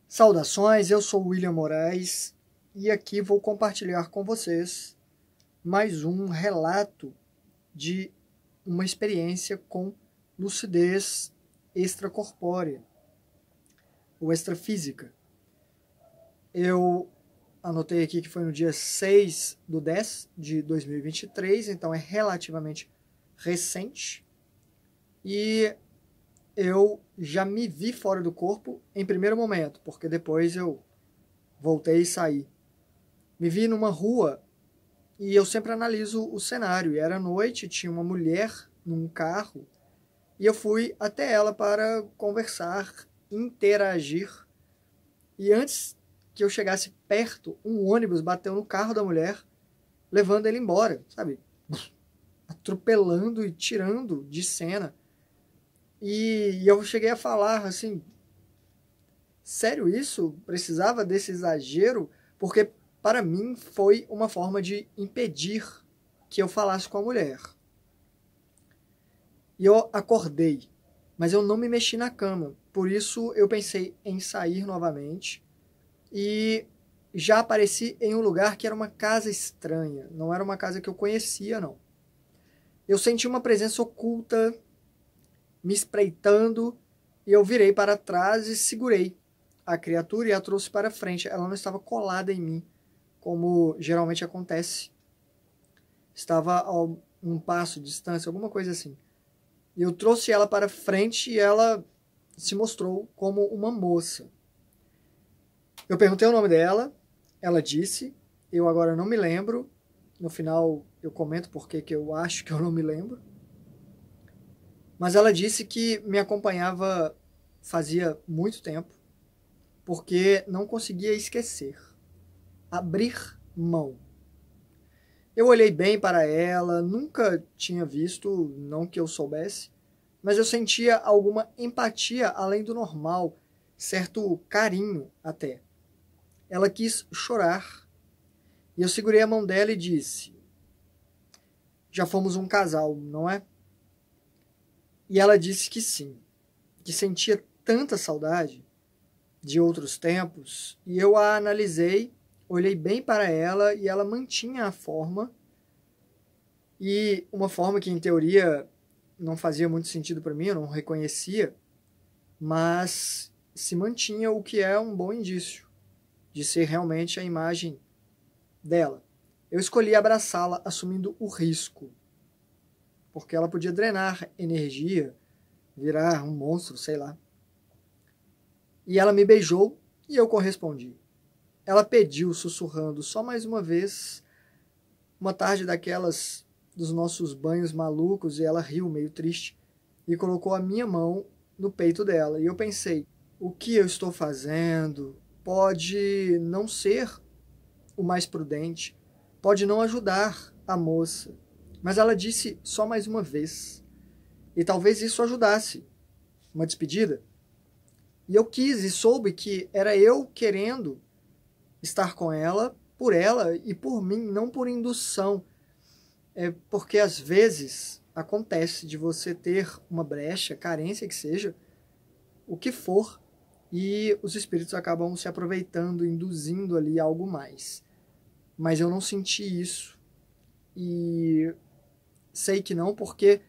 Saudações, eu sou William Moraes e aqui vou compartilhar com vocês mais um relato de uma experiência com lucidez extracorpórea ou extrafísica. Eu anotei aqui que foi no dia 6/10 de 2023, então é relativamente recente, e eu já me vi fora do corpo em primeiro momento, porque depois eu voltei e saí. Me vi numa rua e eu sempre analiso o cenário. E era noite, tinha uma mulher num carro e eu fui até ela para conversar, interagir. E antes que eu chegasse perto, um ônibus bateu no carro da mulher, levando ele embora, sabe? Atropelando e tirando de cena. E eu cheguei a falar assim, sério isso? Precisava desse exagero? Porque para mim foi uma forma de impedir que eu falasse com a mulher. E eu acordei, mas eu não me mexi na cama. Por isso eu pensei em sair novamente e já apareci em um lugar que era uma casa estranha. Não era uma casa que eu conhecia, não. Eu senti uma presença oculta me espreitando e eu virei para trás e segurei a criatura e a trouxe para frente. Ela não estava colada em mim, como geralmente acontece. Estava a um passo de distância, alguma coisa assim. E eu trouxe ela para frente e ela se mostrou como uma moça. Eu perguntei o nome dela, ela disse, eu agora não me lembro. No final eu comento porque que eu acho que eu não me lembro. Mas ela disse que me acompanhava fazia muito tempo, porque não conseguia esquecer, abrir mão. Eu olhei bem para ela, nunca tinha visto, não que eu soubesse, mas eu sentia alguma empatia além do normal, certo carinho até. Ela quis chorar, e eu segurei a mão dela e disse: já fomos um casal, não é? E ela disse que sim, que sentia tanta saudade de outros tempos, e eu a analisei, olhei bem para ela e ela mantinha a forma, e uma forma que em teoria não fazia muito sentido para mim, eu não reconhecia, mas se mantinha, o que é um bom indício de ser realmente a imagem dela. Eu escolhi abraçá-la assumindo o risco, porque ela podia drenar energia, virar um monstro, sei lá. E ela me beijou e eu correspondi. Ela pediu, sussurrando, só mais uma vez, uma tarde daquelas dos nossos banhos malucos, e ela riu meio triste e colocou a minha mão no peito dela. E eu pensei, o que eu estou fazendo pode não ser o mais prudente, pode não ajudar a moça. Mas ela disse só mais uma vez. E talvez isso ajudasse. Uma despedida. E eu quis e soube que era eu querendo estar com ela, por ela e por mim, não por indução. Porque às vezes acontece de você ter uma brecha, carência que seja, o que for, e os espíritos acabam se aproveitando, induzindo ali algo mais. Mas eu não senti isso. E sei que não, porque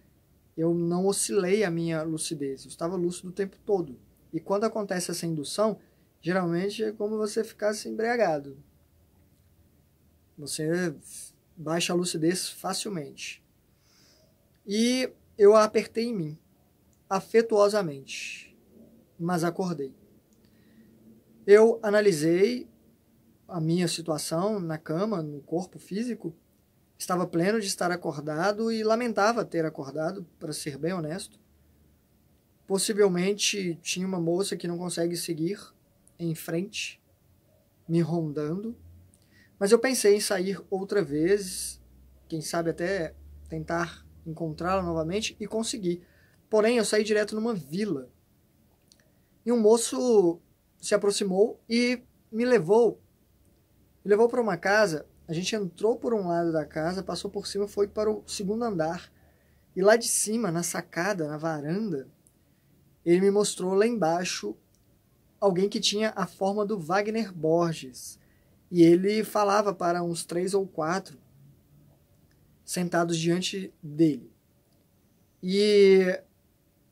eu não oscilei a minha lucidez. Eu estava lúcido o tempo todo. E quando acontece essa indução, geralmente é como você ficasse embriagado. Você baixa a lucidez facilmente. E eu a apertei em mim, afetuosamente, mas acordei. Eu analisei a minha situação na cama, no corpo físico, estava pleno de estar acordado e lamentava ter acordado, para ser bem honesto. Possivelmente tinha uma moça que não consegue seguir em frente, me rondando. Mas eu pensei em sair outra vez, quem sabe até tentar encontrá-la novamente, e consegui. Porém, eu saí direto numa vila. E um moço se aproximou e me levou para uma casa. A gente entrou por um lado da casa, passou por cima, foi para o segundo andar. E lá de cima, na sacada, na varanda, ele me mostrou lá embaixo alguém que tinha a forma do Wagner Borges. E ele falava para uns 3 ou 4 sentados diante dele. E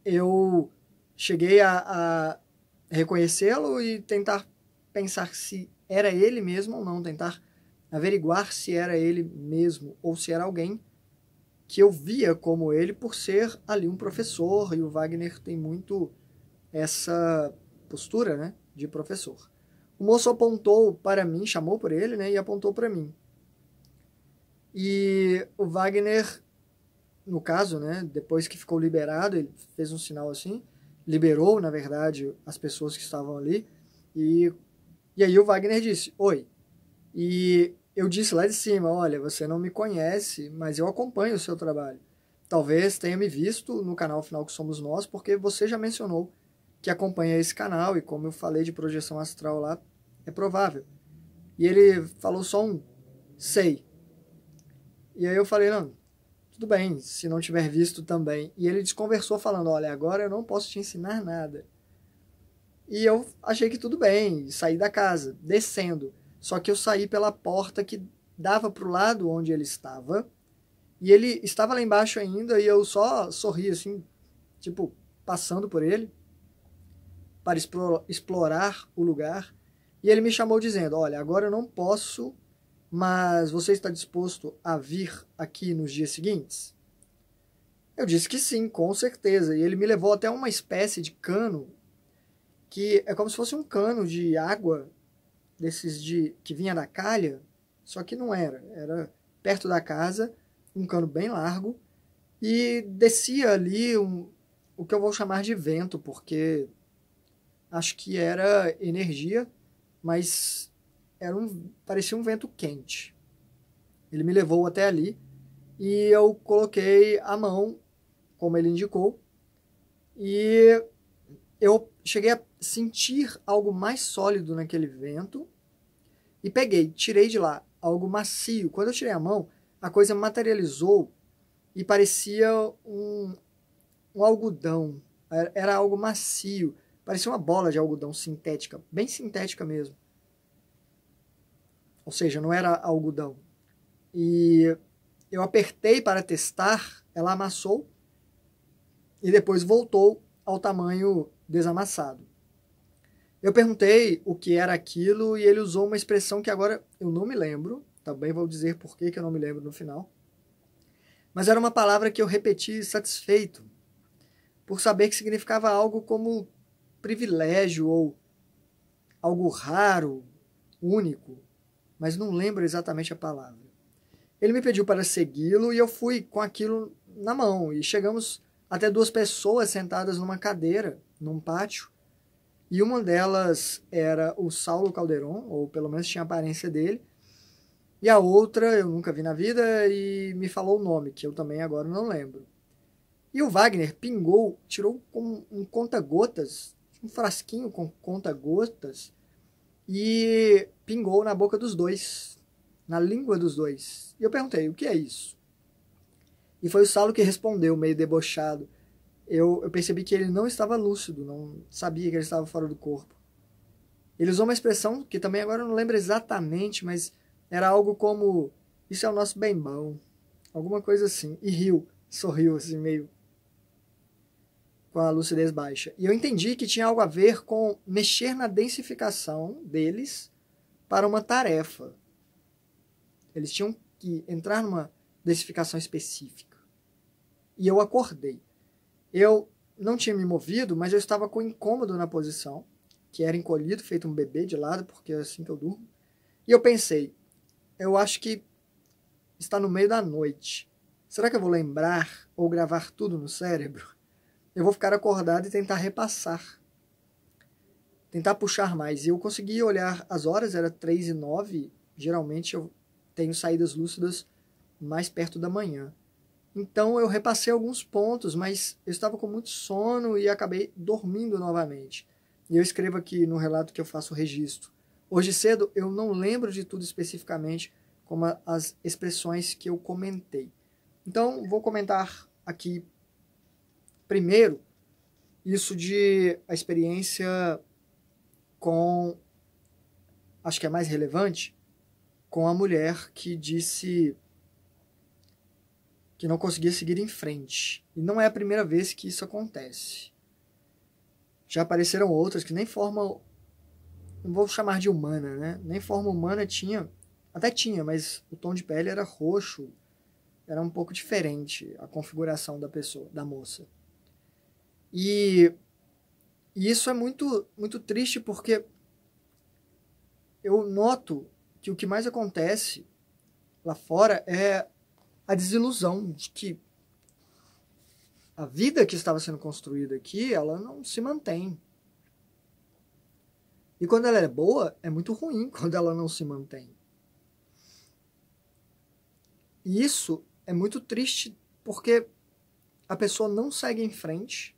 eu cheguei a reconhecê-lo e tentar pensar se era ele mesmo ou não, tentar averiguar se era ele mesmo ou se era alguém que eu via como ele por ser ali um professor, e o Wagner tem muito essa postura, né, de professor. O moço apontou para mim, chamou por ele, né, e apontou para mim. E o Wagner, no caso, né, depois que ficou liberado, ele fez um sinal assim, liberou, na verdade, as pessoas que estavam ali, e aí o Wagner disse, oi. E eu disse lá de cima, olha, você não me conhece, mas eu acompanho o seu trabalho. Talvez tenha me visto no canal Final que Somos Nós, porque você já mencionou que acompanha esse canal, e como eu falei de projeção astral lá, é provável. E ele falou só um, sei. E aí eu falei, não, tudo bem, se não tiver visto também. E ele desconversou falando, olha, agora eu não posso te ensinar nada. E eu achei que tudo bem, saí da casa, descendo. Só que eu saí pela porta que dava para o lado onde ele estava. E ele estava lá embaixo ainda, e eu só sorri assim, tipo, passando por ele, para explorar o lugar. E ele me chamou dizendo, olha, agora eu não posso, mas você está disposto a vir aqui nos dias seguintes? Eu disse que sim, com certeza. E ele me levou até uma espécie de cano, que é como se fosse um cano de água, desses que vinha da calha, só que não era. Era perto da casa, um cano bem largo, e descia ali o que eu vou chamar de vento, porque acho que era energia, mas parecia um vento quente. Ele me levou até ali e eu coloquei a mão, como ele indicou, e eu cheguei a sentir algo mais sólido naquele vento e peguei, tirei de lá algo macio. Quando eu tirei a mão, a coisa materializou e parecia um algodão. Era algo macio, parecia uma bola de algodão sintética, bem sintética mesmo. Ou seja, não era algodão. E eu apertei para testar, ela amassou e depois voltou ao tamanho desamassado. Eu perguntei o que era aquilo e ele usou uma expressão que agora eu não me lembro, também vou dizer por que eu não me lembro no final, mas era uma palavra que eu repeti satisfeito, por saber que significava algo como privilégio ou algo raro, único, mas não lembro exatamente a palavra. Ele me pediu para segui-lo e eu fui com aquilo na mão, e chegamos até 2 pessoas sentadas numa cadeira, num pátio, e uma delas era o Saulo Calderon, ou pelo menos tinha a aparência dele, e a outra eu nunca vi na vida e me falou o nome, que eu também agora não lembro. E o Wagner tirou com um conta-gotas, um frasquinho com conta-gotas, e pingou na boca dos dois, na língua dos dois. E eu perguntei, o que é isso? E foi o Saulo que respondeu, meio debochado. Eu percebi que ele não estava lúcido, não sabia que ele estava fora do corpo. Ele usou uma expressão que também agora eu não lembro exatamente, mas era algo como, isso é o nosso bem bom, alguma coisa assim. E riu, sorriu assim, meio com a lucidez baixa. E eu entendi que tinha algo a ver com mexer na densificação deles para uma tarefa. Eles tinham que entrar numa densificação específica. E eu acordei. Eu não tinha me movido, mas eu estava com incômodo na posição, que era encolhido, feito um bebê de lado, porque é assim que eu durmo. E eu pensei, eu acho que está no meio da noite. Será que eu vou lembrar ou gravar tudo no cérebro? Eu vou ficar acordado e tentar repassar. Tentar puxar mais. E eu consegui olhar as horas, era 3h09. Geralmente eu tenho saídas lúcidas mais perto da manhã. Então eu repassei alguns pontos, mas eu estava com muito sono e acabei dormindo novamente. E eu escrevo aqui no relato que eu faço o registro. Hoje cedo eu não lembro de tudo especificamente, como as expressões que eu comentei. Então vou comentar aqui primeiro isso de a experiência com, acho que é mais relevante, com a mulher que disse que não conseguia seguir em frente. E não é a primeira vez que isso acontece. Já apareceram outras que nem forma, não vou chamar de humana, né? Nem forma humana tinha, até tinha, mas o tom de pele era roxo, era um pouco diferente a configuração da pessoa, da moça. E isso é muito, muito triste porque eu noto que o que mais acontece lá fora é a desilusão de que a vida que estava sendo construída aqui, ela não se mantém. E quando ela é boa, é muito ruim quando ela não se mantém. E isso é muito triste porque a pessoa não segue em frente,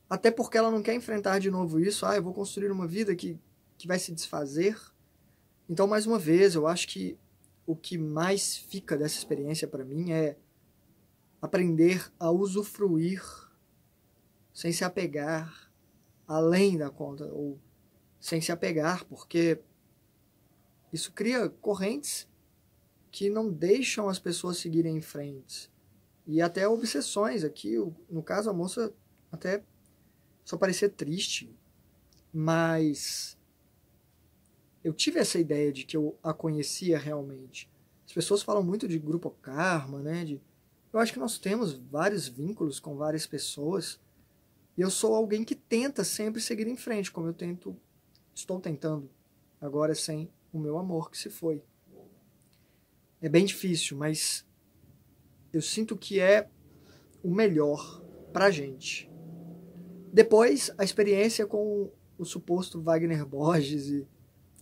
até porque ela não quer enfrentar de novo isso. Eu vou construir uma vida que vai se desfazer. Então, mais uma vez, eu acho que o que mais fica dessa experiência para mim é aprender a usufruir sem se apegar além da conta, ou sem se apegar, porque isso cria correntes que não deixam as pessoas seguirem em frente. E até obsessões aqui, no caso a moça até só parecia triste, mas eu tive essa ideia de que eu a conhecia realmente. As pessoas falam muito de grupo karma, né? Eu acho que nós temos vários vínculos com várias pessoas, e eu sou alguém que tenta sempre seguir em frente, como eu estou tentando, agora sem o meu amor que se foi. É bem difícil, mas eu sinto que é o melhor pra gente. Depois, a experiência com o suposto Wagner Borges. E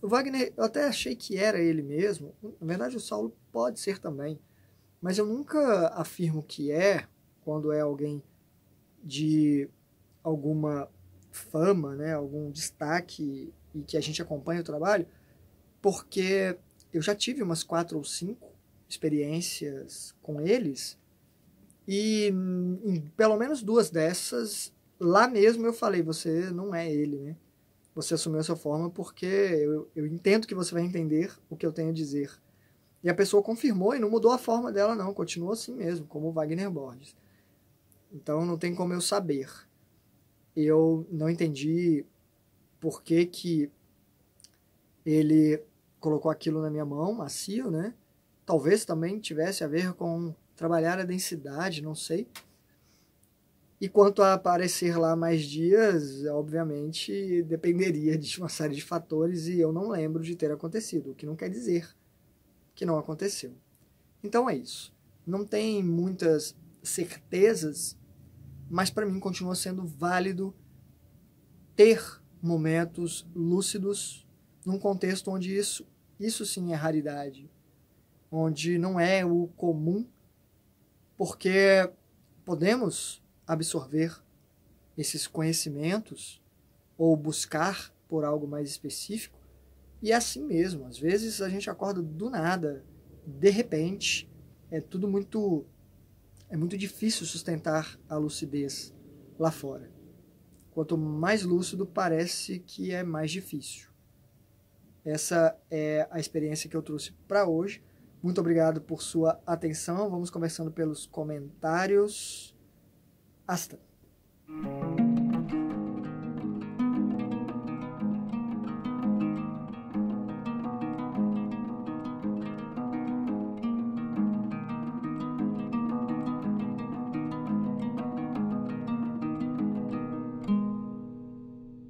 o Wagner, eu até achei que era ele mesmo. Na verdade, o Saulo pode ser também. Mas eu nunca afirmo que é, quando é alguém de alguma fama, né, algum destaque e que a gente acompanha o trabalho, porque eu já tive umas 4 ou 5 experiências com eles e em pelo menos 2 dessas, lá mesmo eu falei, você não é ele, né? Você assumiu essa forma porque eu entendo que você vai entender o que eu tenho a dizer. E a pessoa confirmou e não mudou a forma dela não, continuou assim mesmo, como o Wagner Borges. Então não tem como eu saber. Eu não entendi por que ele colocou aquilo na minha mão, macio, né? Talvez também tivesse a ver com trabalhar a densidade, não sei. E quanto a aparecer lá mais dias, obviamente dependeria de uma série de fatores e eu não lembro de ter acontecido, o que não quer dizer que não aconteceu. Então é isso. Não tem muitas certezas, mas para mim continua sendo válido ter momentos lúcidos num contexto onde isso sim é raridade, onde não é o comum, porque podemos absorver esses conhecimentos ou buscar por algo mais específico, e é assim mesmo. Às vezes a gente acorda do nada, de repente, é muito difícil sustentar a lucidez lá fora. Quanto mais lúcido, parece que é mais difícil. Essa é a experiência que eu trouxe para hoje. Muito obrigado por sua atenção. Vamos conversando pelos comentários. Hasta.